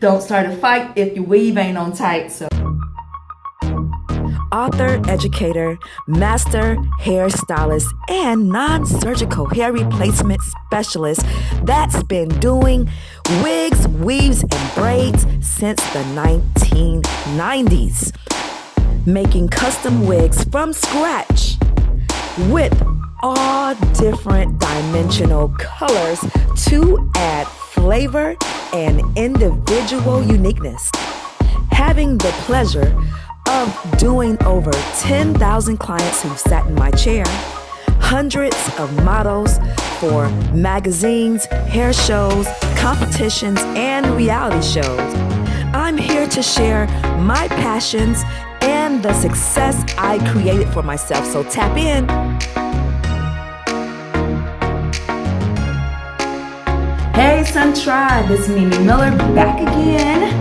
Don't start a fight if your weave ain't on tight. So, author, educator, master hairstylist, and non-surgical hair replacement specialist that's been doing wigs, weaves, and braids since the 1990s. Making custom wigs from scratch with all different dimensional colors to add flavor and individual uniqueness. Having the pleasure of doing over 10,000 clients who've sat in my chair, hundreds of models for magazines, hair shows, competitions, and reality shows. I'm here to share my passions and the success I created for myself, so tap in. hey Sun Tribe, it's Mimi Miller back again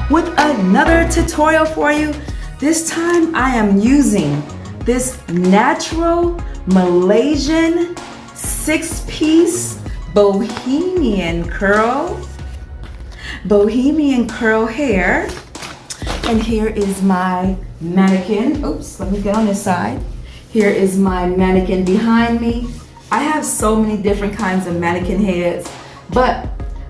with another tutorial for you. This time I am using this natural Malaysian 6-piece bohemian curl hair. And here is my mannequin. Oops, let me get on this side. Here is my mannequin behind me. I have so many different kinds of mannequin heads, but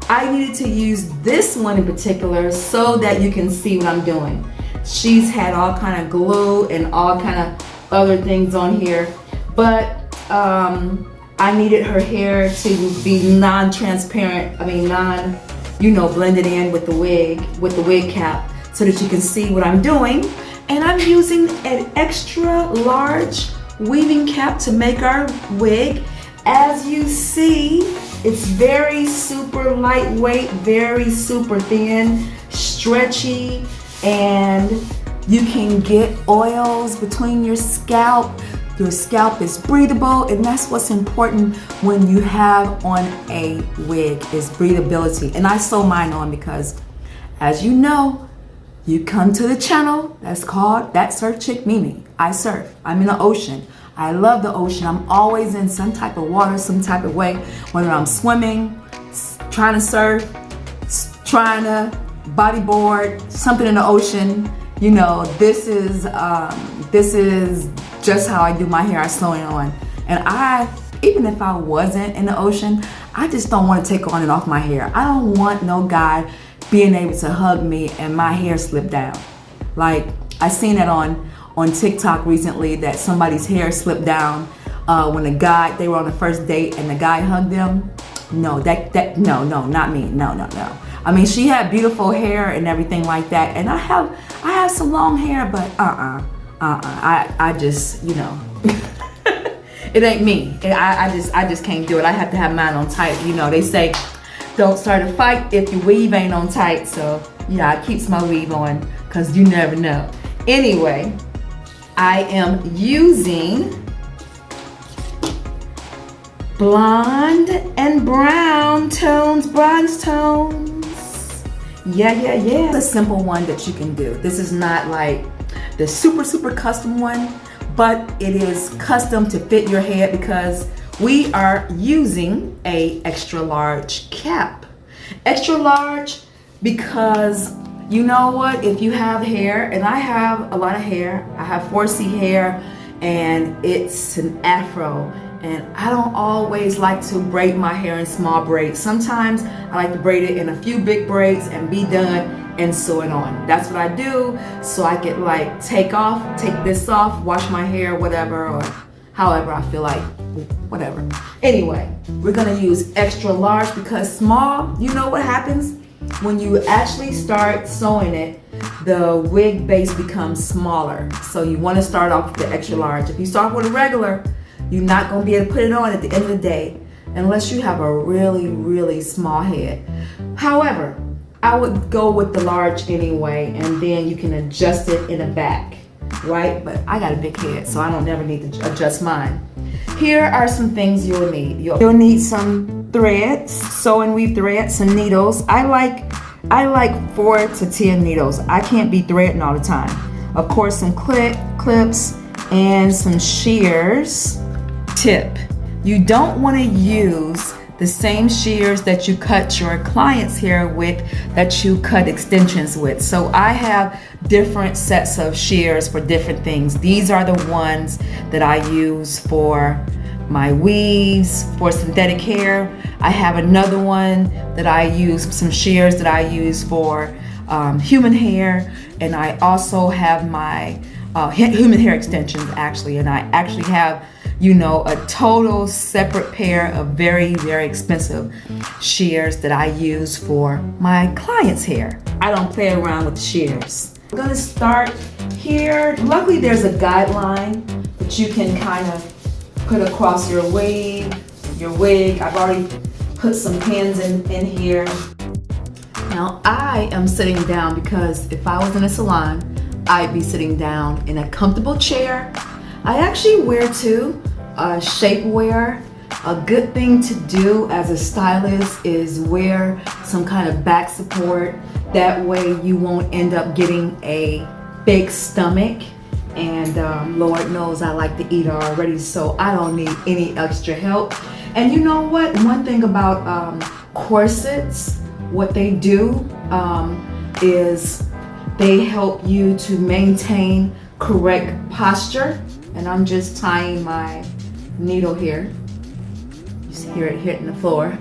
I needed to use this one in particular so that you can see what I'm doing. She's had all kind of glue and all kind of other things on here, but I needed her hair to be non-transparent. Blended in with the wig cap so that you can see what I'm doing. And I'm using an extra large weaving cap to make our wig. As you see, it's very super lightweight, very super thin, stretchy, and you can get oils between your scalp. Your scalp is breathable, and that's what's important when you have on a wig, is breathability. And I sew mine on because, as you know, you come to the channel that's called That Surf Chick Mimi. I surf. I'm in the ocean. I love the ocean. I'm always in some type of water, some type of way, whether I'm swimming, trying to surf, trying to bodyboard, something in the ocean. You know, this is just how I do my hair. I sew it on. And even if I wasn't in the ocean, I just don't want to take on and off my hair. I don't want no guy being able to hug me and my hair slip down. Like, I seen that on TikTok recently, that somebody's hair slipped down when they were on the first date and the guy hugged them. No, no, not me. No. I mean, she had beautiful hair and everything like that, and I have some long hair, but I just, it ain't me. I just can't do it. I have to have mine on tight. They say don't start a fight if your weave ain't on tight. So yeah, I keeps my weave on because you never know. Anyway, I am using blonde and brown tones, bronze tones. Yeah. It's a simple one that you can do. This is not like the super custom one, but it is custom to fit your head because we are using a extra large cap. Extra large because you know what? If you have hair, and I have a lot of hair, I have 4C hair, and it's an afro. And I don't always like to braid my hair in small braids. Sometimes I like to braid it in a few big braids and be done and sew it on. That's what I do, so I could like take this off, wash my hair, whatever, or however I feel like, whatever. Anyway, we're gonna use extra large because small, you know what happens? When you actually start sewing it, the wig base becomes smaller. So you wanna start off with the extra large. If you start with a regular, you're not going to be able to put it on at the end of the day unless you have a really small head. However, I would go with the large anyway, and then you can adjust it in the back, right? But I got a big head, so I don't never need to adjust mine. Here are some things you'll need. You'll need some threads, sew and weave threads, some needles. I like 4 to 10 needles. I can't be threading all the time. Of course, some clips and some shears. Tip: you don't want to use the same shears that you cut your clients' hair with, that you cut extensions with. So I have different sets of shears for different things. These are the ones that I use for my weaves, for synthetic hair. I have another one that I use, some shears that I use for human hair, and I also have my human hair extensions actually, and I actually have, you know, a total separate pair of very, very expensive shears that I use for my clients' hair. I don't play around with the shears. I'm gonna start here. Luckily there's a guideline that you can kind of put across your wig. I've already put some pins in here. Now I am sitting down because if I was in a salon, I'd be sitting down in a comfortable chair. I actually wear too, shapewear. A good thing to do as a stylist is wear some kind of back support. That way you won't end up getting a big stomach. And Lord knows I like to eat already, so I don't need any extra help. And you know what? One thing about corsets, what they do is they help you to maintain correct posture. And I'm just tying my needle here. You see, hear it hitting the floor.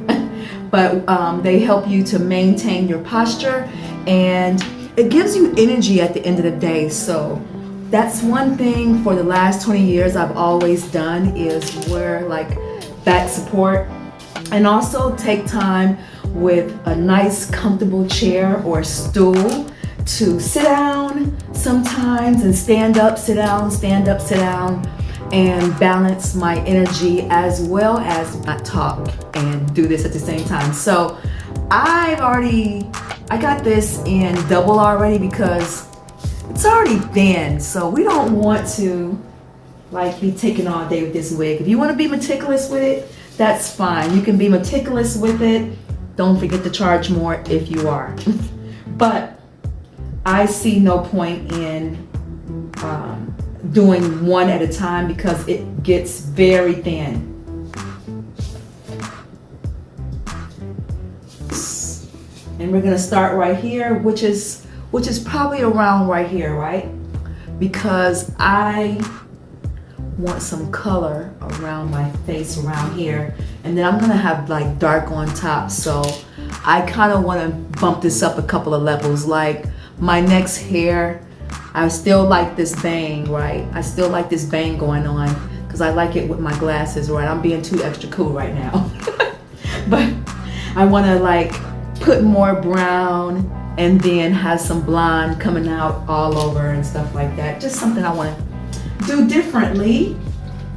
But they help you to maintain your posture, and it gives you energy at the end of the day. So that's one thing for the last 20 years I've always done, is wear like back support, and also take time with a nice comfortable chair or stool to sit down sometimes and stand up, sit down, stand up, sit down, and balance my energy as well as not talk and do this at the same time. So I got this in double already because it's already thin, so we don't want to like be taking all day with this wig. If you want to be meticulous with it, that's fine. You can be meticulous with it. Don't forget to charge more if you are. But I see no point in doing one at a time because it gets very thin. And we're gonna start right here, which is probably around right here, right? Because I want some color around my face around here, and then I'm gonna have like dark on top, so I kind of want to bump this up a couple of levels. Like my next hair, I still like this bang, right? I still like this bang going on because I like it with my glasses, right? I'm being too extra cool right now. But I want to like put more brown and then have some blonde coming out all over and stuff like that. Just something I want to do differently.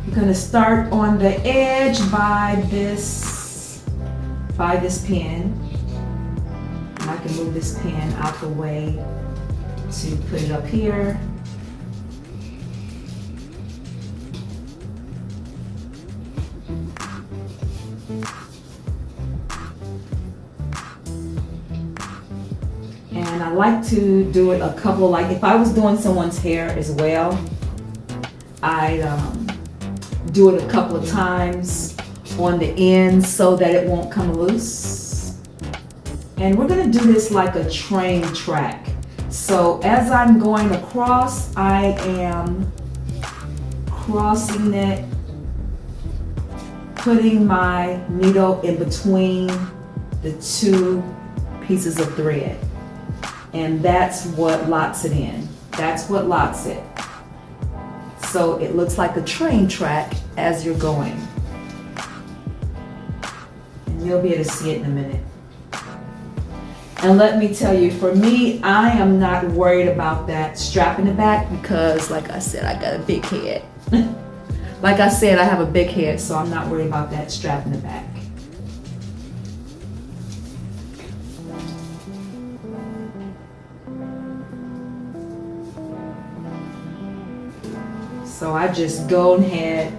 I'm gonna start on the edge by this pin. And I can move this pin out the way to put it up here. And I like to do it a couple, like if I was doing someone's hair as well, I'd do it a couple of times on the ends so that it won't come loose. And we're gonna do this like a train track. So as I'm going across, I am crossing it, putting my needle in between the two pieces of thread. And that's what locks it in. That's what locks it. So it looks like a train track as you're going. And you'll be able to see it in a minute. And let me tell you, for me, I am not worried about that strap in the back because, like I said, I got a big head. Like I said, I have a big head, so I'm not worried about that strap in the back. So I just go ahead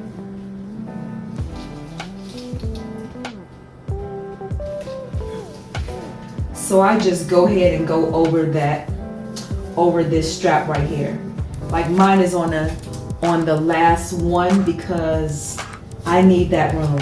and go over this strap right here. Like mine is on the last one because I need that room.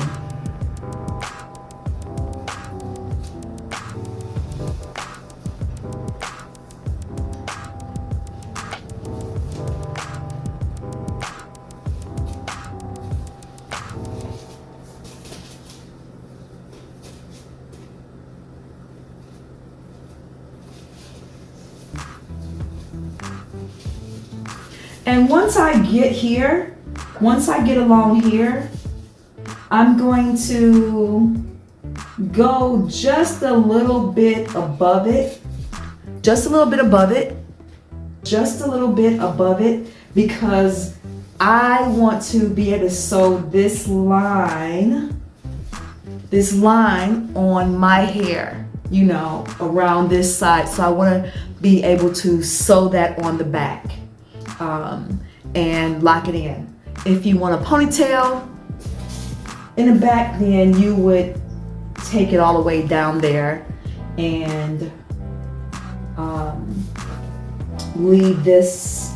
And once I get here, once I get along here, I'm going to go just a little bit above it. Just a little bit above it. Just a little bit above it, because I want to be able to sew this line on my hair, you know, around this side. So I want to be able to sew that on the back and lock it in. If you want a ponytail in the back, then you would take it all the way down there and leave this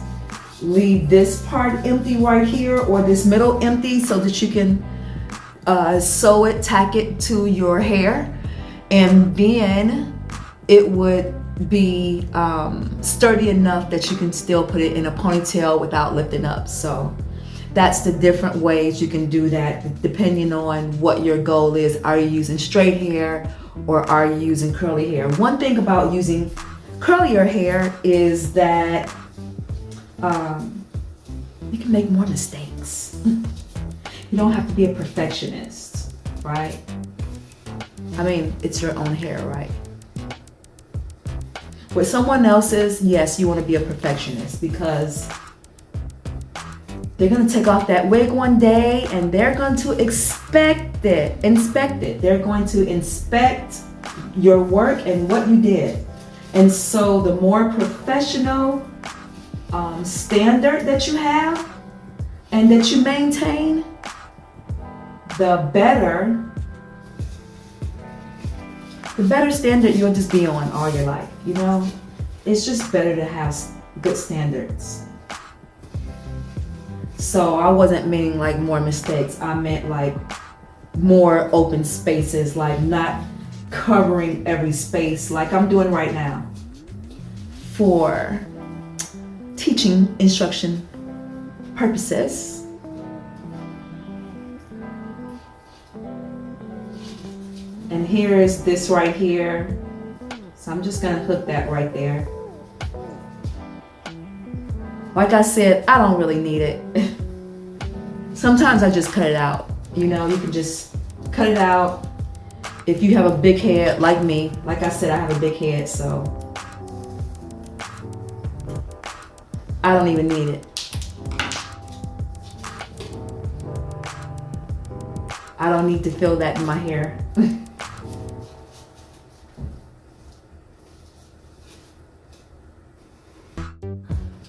part empty right here, or this middle empty, so that you can sew it, tack it to your hair, and then it would be sturdy enough that you can still put it in a ponytail without lifting up. So that's the different ways you can do that, depending on what your goal is. Are you using straight hair or are you using curly hair? One thing about using curlier hair is that you can make more mistakes. You don't have to be a perfectionist, right? I mean, it's your own hair, right? With someone else's, yes, you want to be a perfectionist, because they're going to take off that wig one day and they're going to inspect it. They're going to inspect your work and what you did. And so the more professional standard that you have and that you maintain, the better standard you'll just be on all your life, you know? It's just better to have good standards. So I wasn't meaning like more mistakes. I meant like more open spaces, like not covering every space like I'm doing right now for teaching instruction purposes. And here is this right here. So I'm just gonna hook that right there. Like I said, I don't really need it. Sometimes I just cut it out. You know, you can just cut it out. If you have a big head like me, like I said, I have a big head, so I don't even need it. I don't need to feel that in my hair.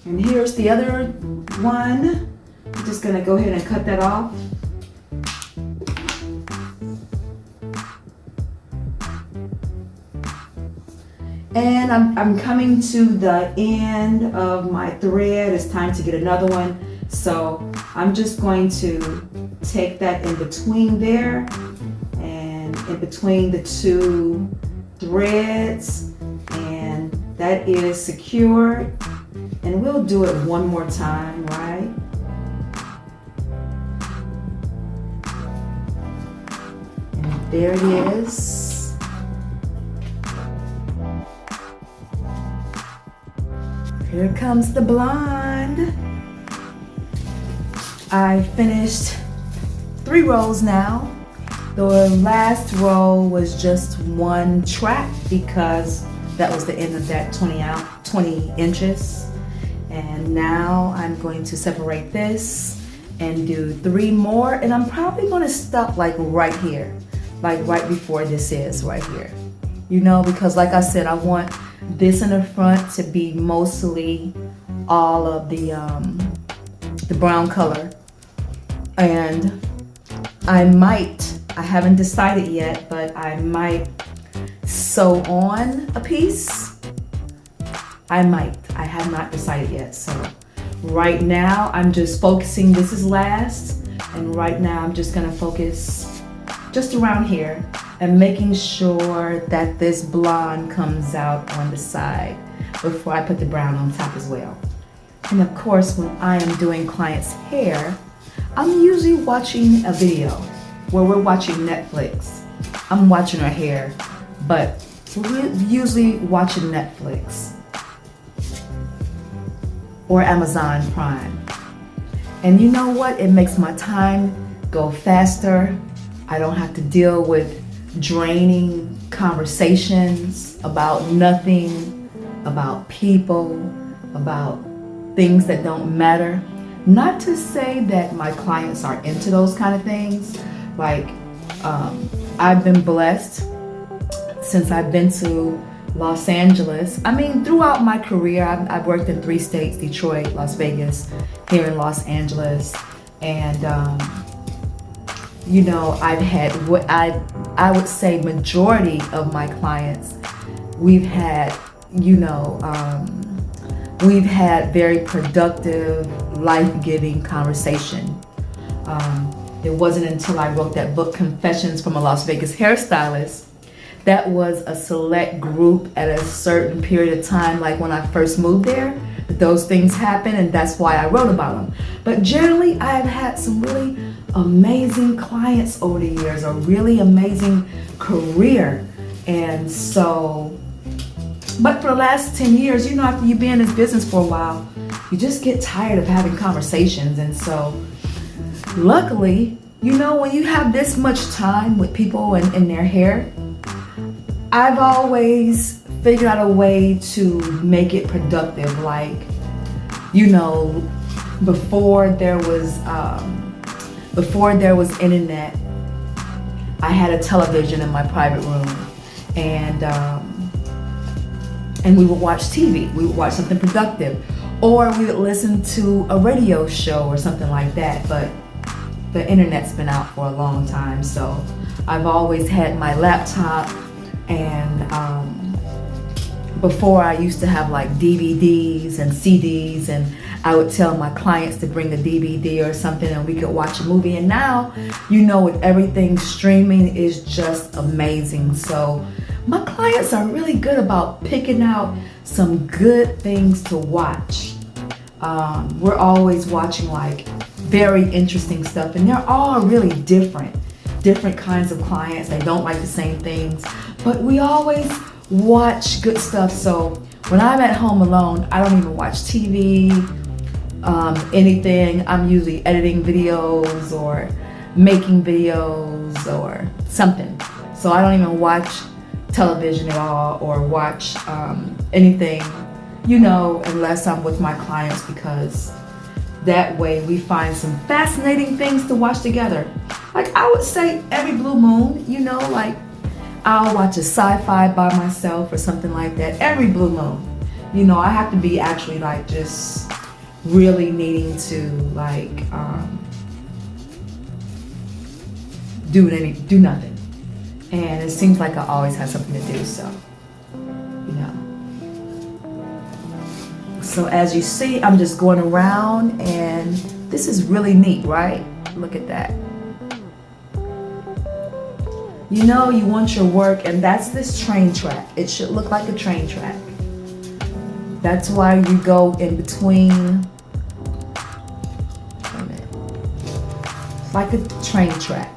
And here's the other one. I'm just gonna go ahead and cut that off. And I'm coming to the end of my thread. It's time to get another one. So I'm just going to take that in between there and in between the two threads, and that is secured. And we'll do it one more time, right? And there it is. Here comes the blonde. I finished 3 rows now. The last row was just 1 track because that was the end of that 20 inches. And now I'm going to separate this and do 3 more, and I'm probably going to stop like right here, like right before this is right here, you know, because like I said, I want this in the front to be mostly all of the brown color. And I haven't decided yet, but I might sew on a piece. I have not decided yet. So right now I'm just focusing, this is last, and right now I'm just gonna focus just around here and making sure that this blonde comes out on the side before I put the brown on top as well. And of course, when I am doing clients' hair, I'm usually watching a video where we're watching Netflix. I'm watching her hair, but we're usually watching Netflix. or Amazon Prime. And you know what? It makes my time go faster. I don't have to deal with draining conversations about nothing, about people, about things that don't matter. Not to say that my clients are into those kind of things. Like, I've been blessed since I've been to Los Angeles. I mean, throughout my career, I've worked in 3 states, Detroit, Las Vegas, here in Los Angeles. And, you know, I've had what I would say majority of my clients, we've had, you know, we've had very productive, life-giving conversation. It wasn't until I wrote that book, Confessions from a Las Vegas Hairstylist, that was a select group at a certain period of time, like when I first moved there, those things happen, and that's why I wrote about them. But generally, I've had some really amazing clients over the years, a really amazing career. And so, but for the last 10 years, you know, after you've been in this business for a while, you just get tired of having conversations. And so, luckily, you know, when you have this much time with people and their hair, I've always figured out a way to make it productive. Like, you know, before there was internet, I had a television in my private room, and we would watch TV. We would watch something productive, or we would listen to a radio show or something like that. But the internet's been out for a long time, so I've always had my laptop. And before, I used to have like DVDs and CDs, and I would tell my clients to bring a DVD or something and we could watch a movie. And now, you know, with everything streaming is just amazing. So my clients are really good about picking out some good things to watch. We're always watching like very interesting stuff, and they're all really different kinds of clients. They don't like the same things, but we always watch good stuff. So when I'm at home alone, I don't even watch TV, anything. I'm usually editing videos or making videos or something. So I don't even watch television at all or watch anything, you know, unless I'm with my clients, because that way we find some fascinating things to watch together. Like, I would say every blue moon, you know, like I'll watch a sci-fi by myself or something like that. Every blue moon, you know, I have to be actually like just really needing to like do nothing. And it seems like I always have something to do, so, you know. So as you see, I'm just going around, and this is really neat, right? Look at that. You know, you want your work, and that's this train track. It should look like a train track. That's why you go in between. Wait a minute. It's like a train track.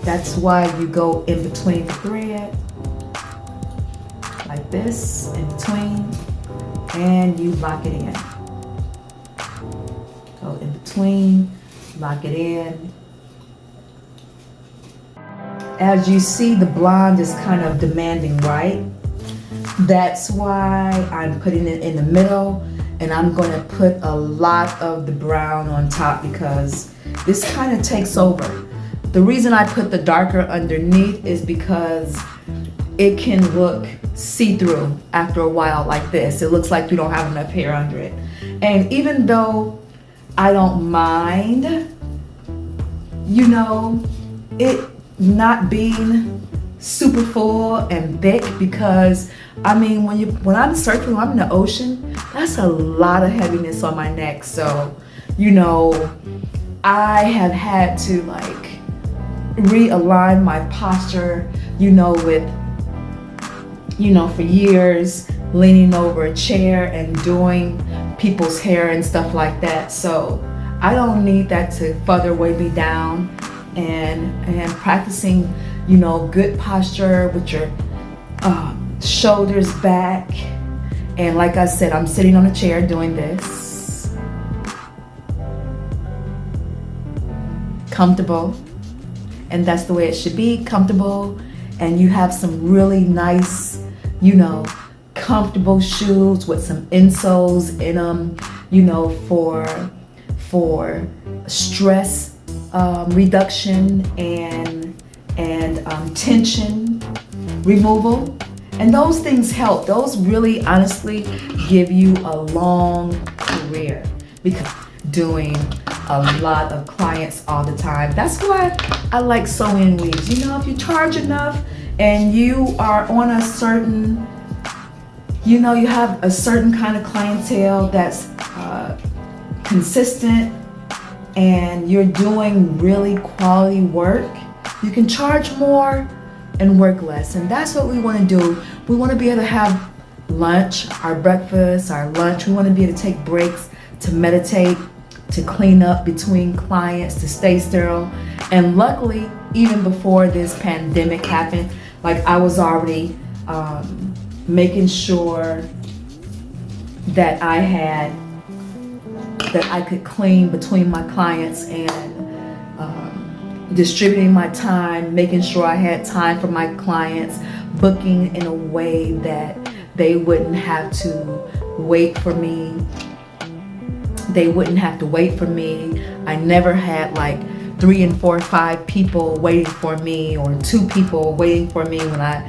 That's why you go in between the thread, like this, in between, and you lock it in. Go in between, lock it in. As you see, the blonde is kind of demanding, right? That's why I'm putting it in the middle, and I'm going to put a lot of the brown on top because this kind of takes over. The reason I put the darker underneath is because it can look see-through after a while like this. It looks like you don't have enough hair under it. And even though I don't mind, you know, it not being super full and thick, because I mean, when I'm surfing, when I'm in the ocean, that's a lot of heaviness on my neck. So, you know, I have had to like realign my posture, you know, with, you know, for years leaning over a chair and doing people's hair and stuff like that. So I don't need that to further weigh me down. And practicing, you know, good posture with your shoulders back And like I said, I'm sitting on a chair doing this. Comfortable. And that's the way it should be, comfortable. And you have some really nice, you know, comfortable shoes with some insoles in them, you know, for stress reduction and tension removal. And those things help. Those really honestly give you a long career, because doing a lot of clients all the time. That's why I like sewing weaves. You know, if you charge enough and you are on a certain, you know, you have a certain kind of clientele that's consistent and you're doing really quality work, you can charge more and work less. And that's what we want to do. We want to be able to have lunch, our breakfast, our lunch. We want to be able to take breaks to meditate, to clean up between clients, to stay sterile. And luckily, even before this pandemic happened, like I was already making sure that I could clean between my clients and distributing my time, making sure I had time for my clients, booking in a way that they wouldn't have to wait for me. They wouldn't have to wait for me. I never had like 3 and 4 or 5 people waiting for me, or 2 people waiting for me when I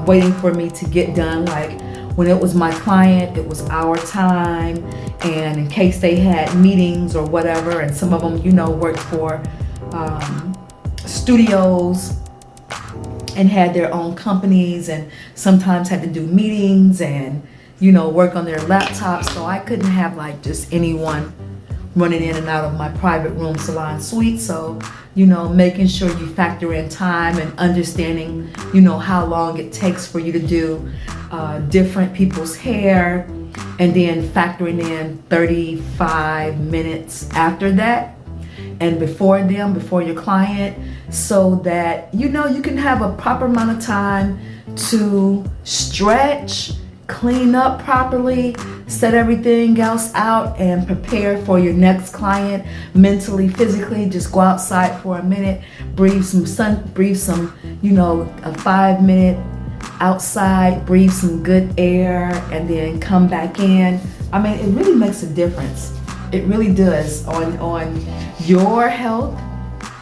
waiting for me to get done. Like when it was my client, it was our time, and in case they had meetings or whatever, and some of them, you know, worked for studios and had their own companies, and sometimes had to do meetings and, you know, work on their laptops. So I couldn't have like just anyone running in and out of my private room salon suite. So, you know, making sure you factor in time and understanding, you know, how long it takes for you to do different people's hair, and then factoring in 35 minutes after that and before your client, so that, you know, you can have a proper amount of time to stretch, clean up properly, set everything else out, and prepare for your next client mentally, physically. Just go outside for a minute, breathe some, you know, a 5-minute outside, breathe some good air, and then come back in. I mean, it really makes a difference. It really does on your health.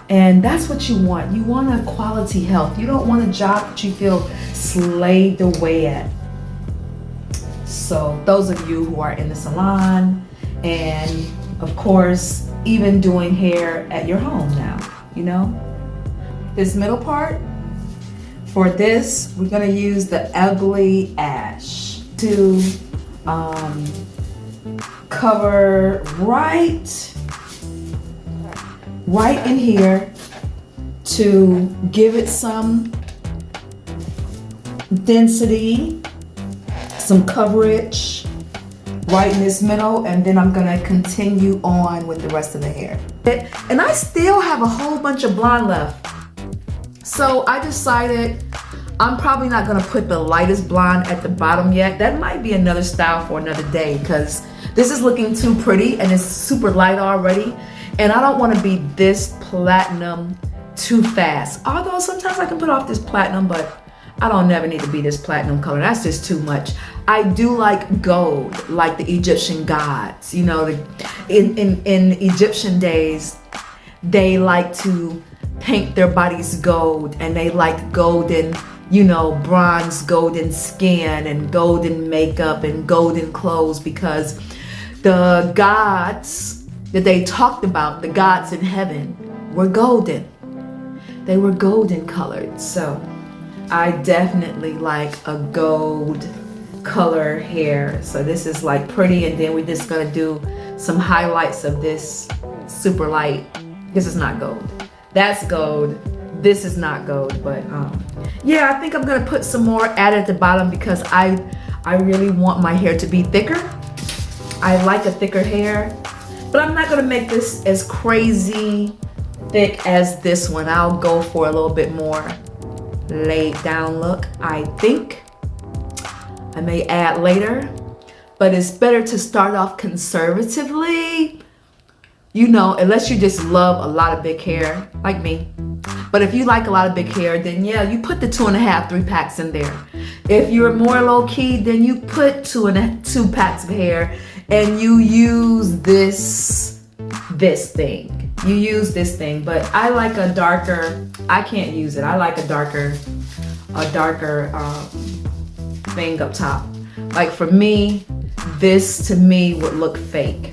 And that's what you want. You want a quality health. You don't want a job that you feel slaved away at. So those of you who are in the salon, and of course, even doing hair at your home now, you know, this middle part, for this, we're gonna use the ugly ash to cover right in here, to give it some density, some coverage right in this middle, and then I'm gonna continue on with the rest of the hair. And I still have a whole bunch of blonde left. So I decided I'm probably not gonna put the lightest blonde at the bottom yet. That might be another style for another day, because this is looking too pretty and it's super light already. And I don't wanna be this platinum too fast. Although sometimes I can put off this platinum, but I don't never need to be this platinum color. That's just too much. I do like gold, like the Egyptian gods. You know, in Egyptian days, they like to paint their bodies gold, and they like golden, you know, bronze golden skin and golden makeup and golden clothes, because the gods that they talked about, the gods in heaven, were golden. They were golden colored. So I definitely like a gold color hair. So this is like pretty, and then we're just gonna do some highlights of this super light. This is not gold. That's gold. This is not gold, but yeah, I think I'm gonna put some more at the bottom, because I really want my hair to be thicker. I like a thicker hair, but I'm not gonna make this as crazy thick as this one. I'll go for a little bit more laid down look. I think I may add later, but it's better to start off conservatively, you know, unless you just love a lot of big hair like me. But if you like a lot of big hair, then yeah, you put the 2.5, 3 packs in there. If you're more low key, then you put 2 packs of hair and you use this thing. You use this thing, but I like a darker, I can't use it. I like a darker thing up top. Like for me, this to me would look fake.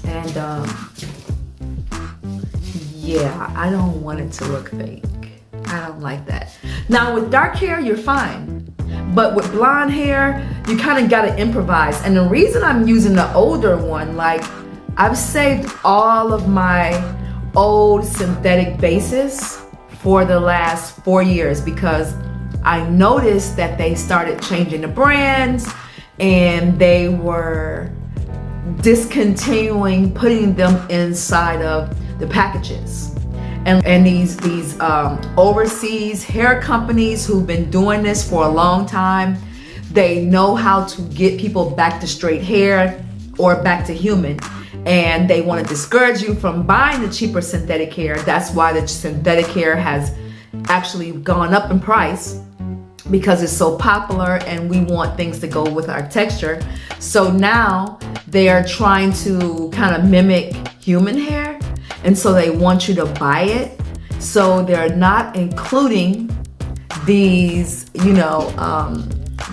And yeah, I don't want it to look fake. I don't like that. Now with dark hair, you're fine. But with blonde hair, you kind of gotta improvise. And the reason I'm using the older one, like I've saved all of my old synthetic bases for the last 4 years because I noticed that they started changing the brands and they were discontinuing putting them inside of the packages. And these overseas hair companies who've been doing this for a long time, they know how to get people back to straight hair or back to human. And they want to discourage you from buying the cheaper synthetic hair. That's why the synthetic hair has actually gone up in price, because it's so popular and we want things to go with our texture. So now they are trying to kind of mimic human hair, and so they want you to buy it. So they're not including these, you know,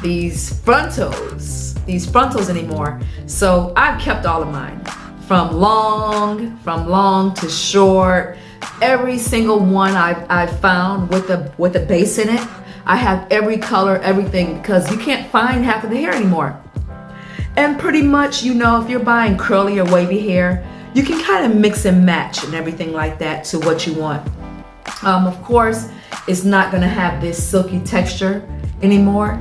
these frontals anymore. So I've kept all of mine, from long to short. Every single one I've found with a base in it. I have every color, everything, because you can't find half of the hair anymore. And pretty much, you know, if you're buying curly or wavy hair, you can kind of mix and match and everything like that to what you want. Of course, it's not gonna have this silky texture anymore.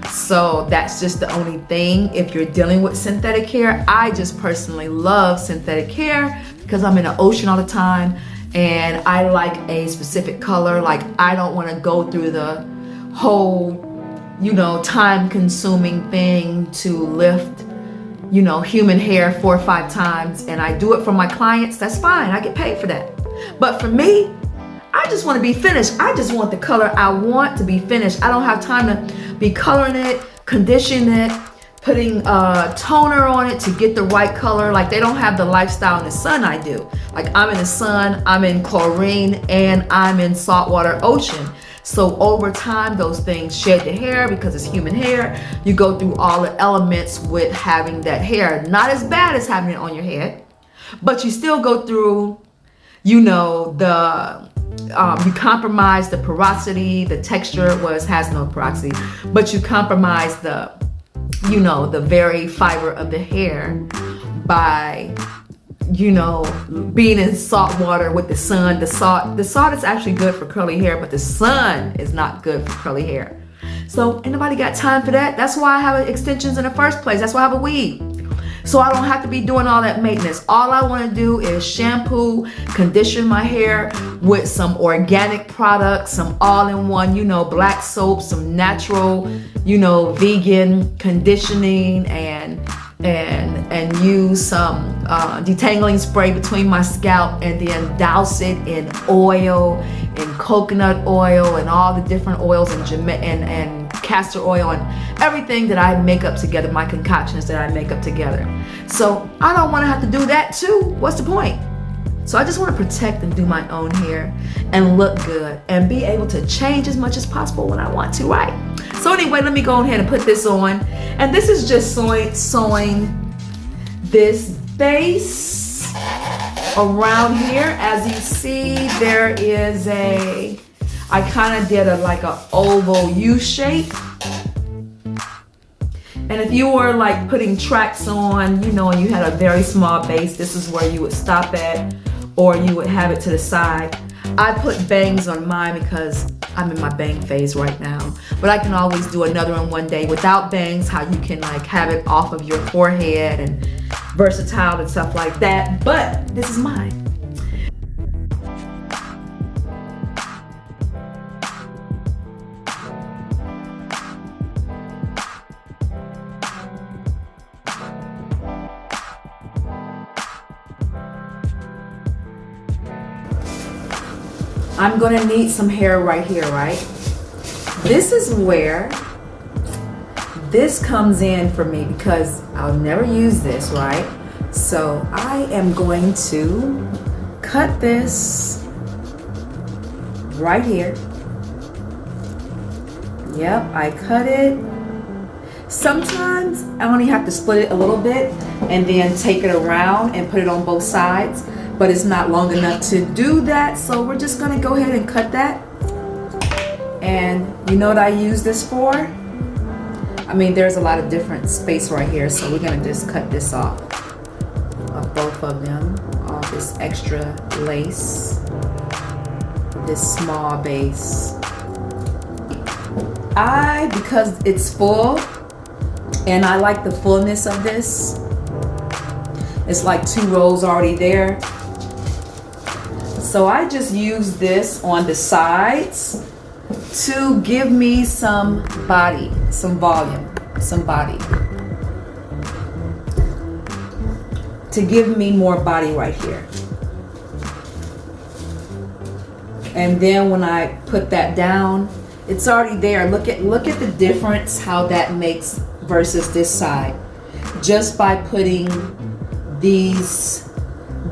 So that's just the only thing if you're dealing with synthetic hair. I just personally love synthetic hair because I'm in the ocean all the time and I like a specific color. Like I don't want to go through the whole, you know, time consuming thing to lift, you know, human hair 4 or 5 times, and I do it for my clients. That's fine, I get paid for that. But for me, I just want to be finished. I just want the color I want to be finished. I don't have time to be coloring it, conditioning it, putting toner on it to get the right color. Like they don't have the lifestyle in the sun I do. Like I'm in the sun, I'm in chlorine, and I'm in saltwater ocean. So over time, those things shed the hair because it's human hair. You go through all the elements with having that hair. Not as bad as having it on your head, but you still go through, you know, you compromise the porosity, the texture. Well, it has no porosity, but you compromise the, you know, the very fiber of the hair by, you know, being in salt water with the sun. The salt is actually good for curly hair, but the sun is not good for curly hair. So ain't nobody got time for that. That's why I have extensions in the first place. That's why I have a weave. So I don't have to be doing all that maintenance. All I want to do is shampoo, condition my hair with some organic products, some all-in-one, you know, black soap, some natural, you know, vegan conditioning, and use some detangling spray between my scalp, and then douse it in oil, in coconut oil, and all the different oils, and castor oil, and everything that I make up together, my concoctions that I make up together. So I don't want to have to do that too. What's the point? So I just want to protect and do my own hair and look good and be able to change as much as possible when I want to, right? So anyway, let me go ahead and put this on. And this is just sewing this base around here. As you see, there is I kind of did like an oval U shape. And if you were like putting tracks on, you know, and you had a very small base, this is where you would stop at, or you would have it to the side. I put bangs on mine because I'm in my bang phase right now. But I can always do another one day without bangs, how you can like have it off of your forehead and versatile and stuff like that. But this is mine. I'm gonna need some hair right here, right? This is where this comes in for me because I'll never use this, right? So I am going to cut this right here. Yep, I cut it. Sometimes I only have to split it a little bit and then take it around and put it on both sides, but it's not long enough to do that, so we're just gonna go ahead and cut that. And you know what I use this for? I mean, there's a lot of different space right here, so we're gonna just cut this off of both of them, all this extra lace, this small base. Because it's full, and I like the fullness of this, it's like 2 rows already there. So I just use this on the sides to give me some body, some volume, some body. To give me more body right here. And then when I put that down, it's already there. Look at the difference how that makes versus this side. Just by putting this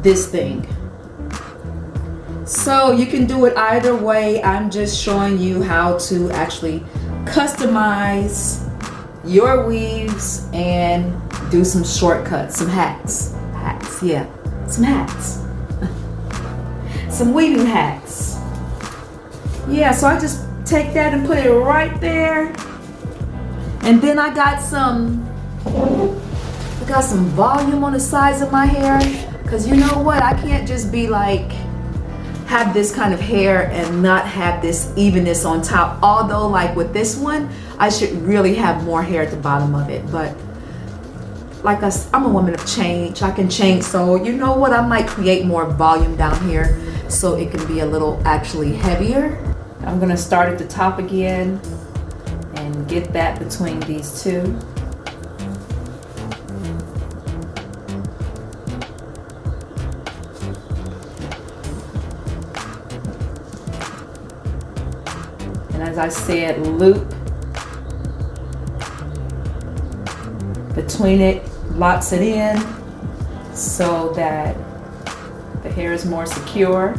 thing. So you can do it either way. I'm just showing you how to actually customize your weaves and do some shortcuts, some hacks. Yeah, some hacks. Some weaving hacks. Yeah, so I just take that and put it right there. And then I got some volume on the sides of my hair. Cause you know what? I can't just be like, have this kind of hair and not have this evenness on top. Although like with this one, I should really have more hair at the bottom of it. But like I'm a woman of change. I can change. So you know what? I might create more volume down here so it can be a little actually heavier. I'm gonna start at the top again and get that between these two. And as I said, loop between it, locks it in so that the hair is more secure.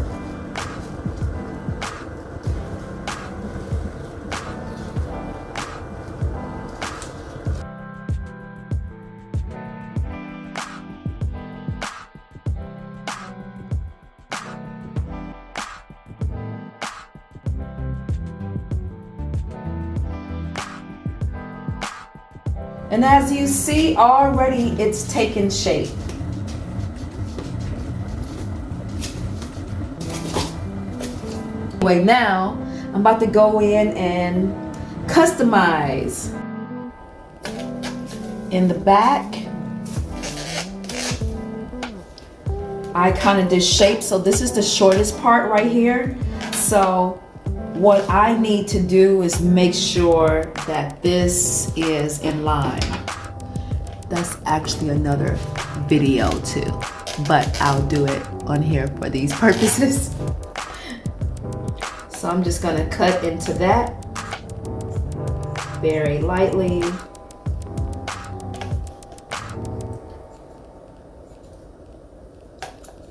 And as you see, already it's taken shape. Anyway, now I'm about to go in and customize. In the back, I kind of did shape, so this is the shortest part right here. So what I need to do is make sure that this is in line. That's actually another video too, but I'll do it on here for these purposes. So I'm just gonna cut into that very lightly.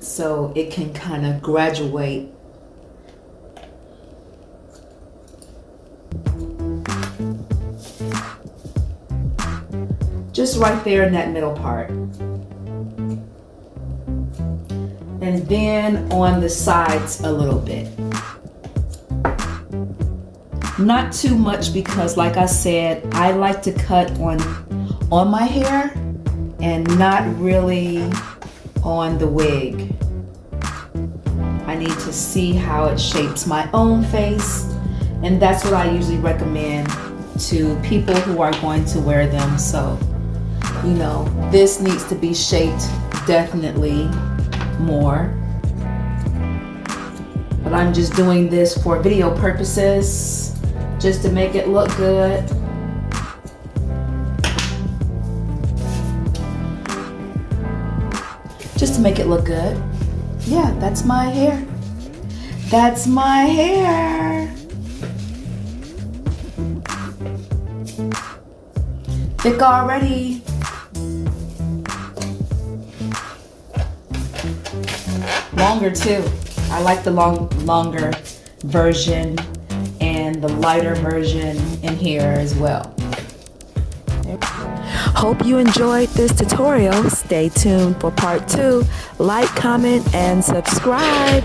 So it can kind of graduate. Just right there in that middle part. And then on the sides a little bit. Not too much because like I said, I like to cut on my hair and not really on the wig. I need to see how it shapes my own face, and that's what I usually recommend to people who are going to wear them. So you know, this needs to be shaped definitely more. But I'm just doing this for video purposes, just to make it look good. Just to make it look good. Yeah, that's my hair. That's my hair. Thick already. Longer too. I like the longer version and the lighter version in here as well. Hope you enjoyed this tutorial. Stay tuned for part 2. Like, comment, and subscribe.